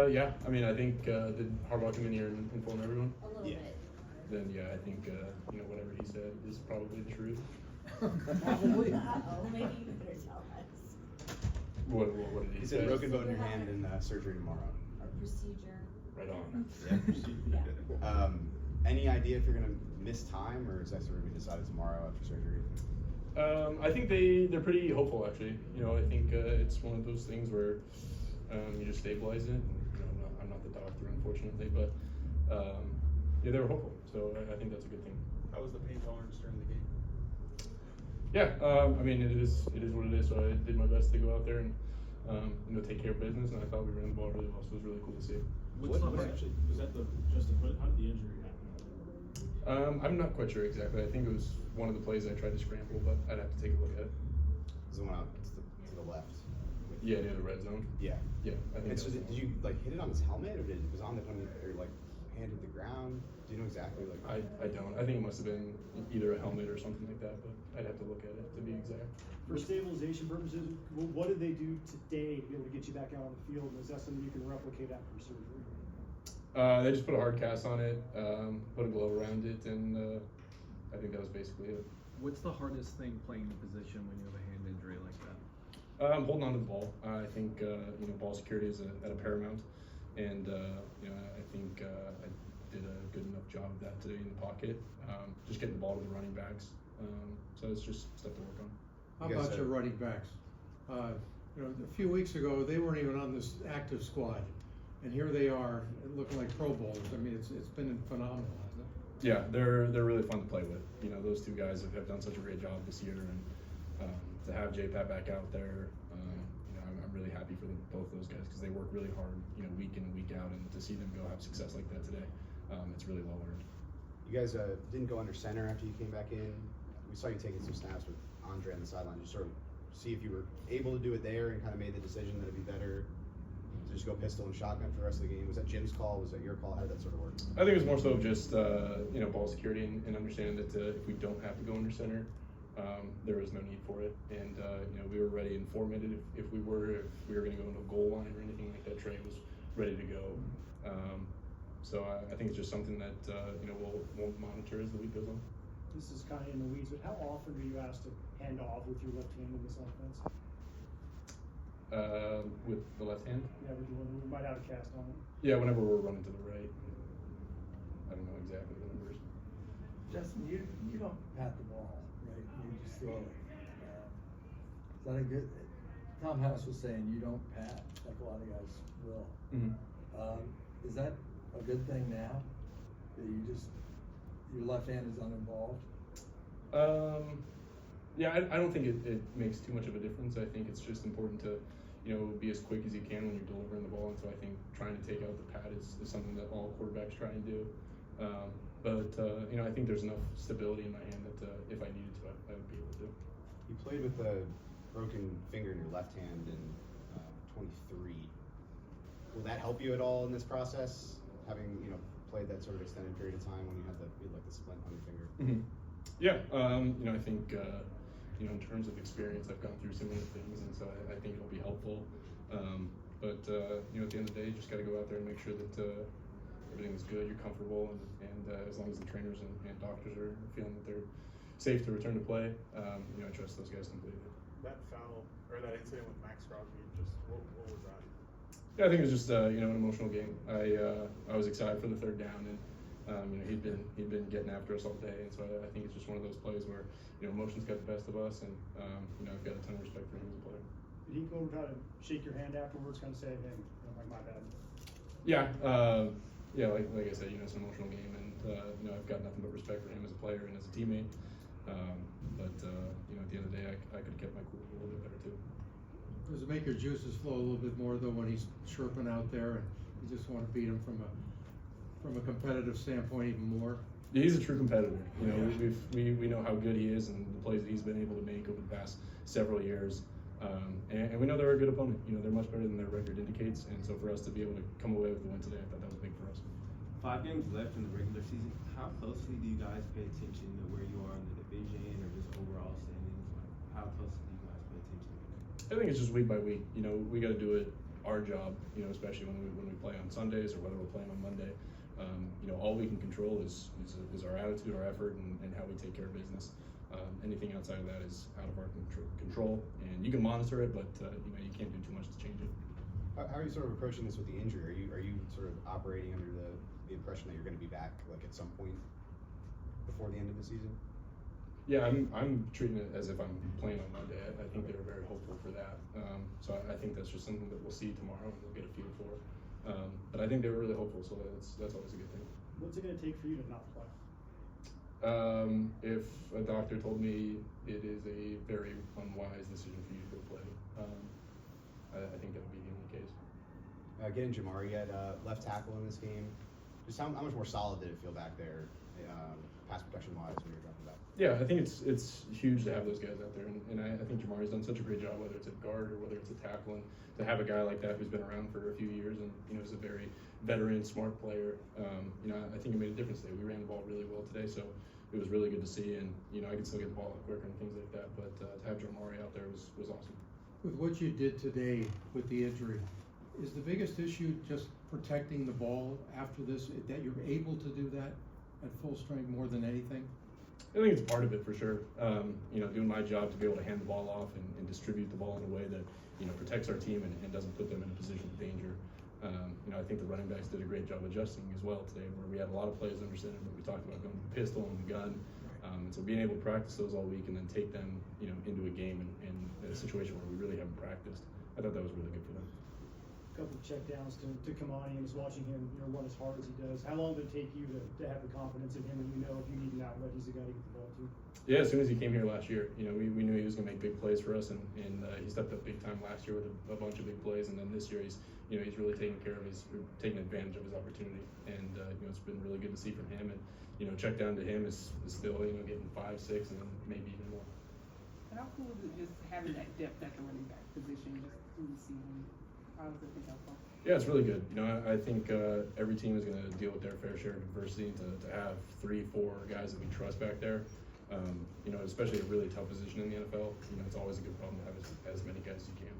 Yeah, I mean, I think did Harbaugh come in here and inform everyone? A little bit. Then yeah, I think whatever he said is probably the truth. Probably. Uh-oh, maybe you better tell us. What did he He say? said broken bone in your hand and surgery tomorrow. A procedure. Right on. Yeah. Any idea if you're gonna miss time, or is that sort of be decided tomorrow after surgery? I think they're pretty hopeful actually. I think it's one of those things where you just stabilize it. I'm not the doctor unfortunately, but they were hopeful, so I think that's a good thing. How was the pain tolerance during the game? Yeah, I mean it is what it is. So I did my best to go out there and take care of business, and I thought we ran the ball really well. So it was really cool to see. Was that the Justin? How did the injury happen? I'm not quite sure exactly. I think it was one of the plays I tried to scramble, but I'd have to take a look at it. Is the one out to the left? Yeah, near the red zone. Yeah. Yeah, I think. And so did you hit it on his helmet, or was it on when you hand hit the ground? Do you know exactly I don't. I think it must have been either a helmet or something like that, but I'd have to look at it to be exact. For stabilization purposes, what did they do today to be able to get you back out on the field? Is that something you can replicate after surgery? They just put a hard cast on it, put a glove around it, and I think that was basically it. What's the hardest thing playing the position when you have a hand injury like that? Holding on to the ball. I think ball security is at a paramount, and I think I did a good enough job of that today in the pocket. Just getting the ball to the running backs. So it's just stuff to work on. How about your running backs? A few weeks ago they weren't even on this active squad, and here they are looking like Pro Bowlers. I mean, it's been phenomenal, hasn't it? Yeah, they're really fun to play with. Those two guys have done such a great job this year, and to have J-Pat back out there, I'm really happy for both those guys because they work really hard, week in and week out, and to see them go have success like that today, it's really well earned. You guys didn't go under center after you came back in. We saw you taking some snaps with Andre on the sideline. Just sort of see if you were able to do it there and kind of made the decision that it'd be better to just go pistol and shotgun for the rest of the game. Was that Jim's call? Was that your call? How did that sort of work? I think it was more so just ball security and understanding that if we don't have to go under center, there was no need for it, and we were ready in 4 minutes if we were going to go into a goal line or anything like that. Trey was ready to go. So I think it's just something that we'll monitor as the week goes on. This is kind of in the weeds, but how often are you asked to hand off with your left hand in this offense? With the left hand? Yeah, we might have a cast on it. Yeah, whenever we're running to the right. I don't know exactly the numbers. Justin, you don't pat the ball, right? You just throw it. Is that a good? Tom House was saying you don't pat like a lot of guys will. Mm-hmm. Is that a good thing now? That your left hand is uninvolved? Yeah, I don't think it makes too much of a difference. I think it's just important to, be as quick as you can when you're delivering the ball. And so I think trying to take out the pad is something that all quarterbacks try and do. I think there's enough stability in my hand that if I needed to, I would be able to. You played with a broken finger in your left hand in 23. Will that help you at all in this process? Having played that sort of extended period of time when you had the splint on your finger. Mm-hmm. Yeah, I think in terms of experience, I've gone through similar things, and so I think it'll be helpful. At the end of the day, you just got to go out there and make sure that everything's good, you're comfortable, and as long as the trainers and doctors are feeling that they're safe to return to play, I trust those guys completely. That foul or that incident with Max Crosby, what was that? Yeah, I think it was just an emotional game. I was excited for the third down, and he'd been getting after us all day, and so I think it's just one of those plays where emotions got the best of us, and I've got a ton of respect for him as a player. Did he go try to shake your hand afterwards, kind of say, "Hey, my bad"? Yeah, like I said, it's an emotional game, and I've got nothing but respect for him as a player and as a teammate. At the end of the day, I could have kept my cool a little bit better too. Does it make your juices flow a little bit more though when he's chirping out there and you just want to beat him from a competitive standpoint even more? Yeah, he's a true competitor. We know how good he is and the plays that he's been able to make over the past several years. And we know they're a good opponent. They're much better than their record indicates. And so for us to be able to come away with the win today, I thought that was big for us. 5 games left in the regular season. How closely do you guys pay attention to where you are in the division or just overall standings? How closely do you guys pay attention? I think it's just week by week. We got to do it our job, especially when we play on Sundays or whether we're playing on Monday. All we can control is our attitude, our effort, and how we take care of business. Anything outside of that is out of our control, and you can monitor it, but you can't do too much to change it. How are you sort of approaching this with the injury? Are you sort of operating under the impression that you're going to be back like at some point before the end of the season? Yeah, I'm treating it as if I'm playing on Monday. I think they were very hopeful for that. So I think that's just something that we'll see tomorrow and we'll get a feel for. But I think they were really hopeful, so that's always a good thing. What's it gonna take for you to not play? If a doctor told me it is a very unwise decision for you to go play, I think that would be the only case. Getting Jamari at left tackle in this game, just how much more solid did it feel back there, pass protection wise, when you were dropping back? Yeah, I think it's huge to have those guys out there, and I think Jamari's done such a great job, whether it's at guard or whether it's at tackle, and to have a guy like that who's been around for a few years and is a very veteran, smart player. I think it made a difference today. We ran the ball really well today, so it was really good to see, and I could still get the ball out quicker and things like that. But to have Jamari out there was awesome. With what you did today with the injury, is the biggest issue just protecting the ball after this, that you're able to do that at full strength more than anything? I think it's part of it for sure. Doing my job to be able to hand the ball off and distribute the ball in a way that protects our team and doesn't put them in a position of danger. I think the running backs did a great job adjusting as well today, where we had a lot of plays under center, but we talked about going to the pistol and the gun. So being able to practice those all week and then take them, into a game in a situation where we really haven't practiced, I thought that was really good for them. Couple of check downs to Kamani and just watching him, run as hard as he does. How long did it take you to have the confidence in him and if you need an outlet, he's the guy to get the ball to? Yeah, as soon as he came here last year, we knew he was going to make big plays for us, and he stepped up big time last year with a bunch of big plays, and then this year he's really taking advantage of his opportunity, and it's been really good to see from him. And check down to him is still getting 5, 6, and then maybe even more. And how cool is it just having that depth at the running back position just through the season? How does it think helpful? Yeah, it's really good. I think every team is going to deal with their fair share of adversity, and to have 3, 4 guys that we trust back there, especially a really tough position in the NFL, it's always a good problem to have as many guys as you can.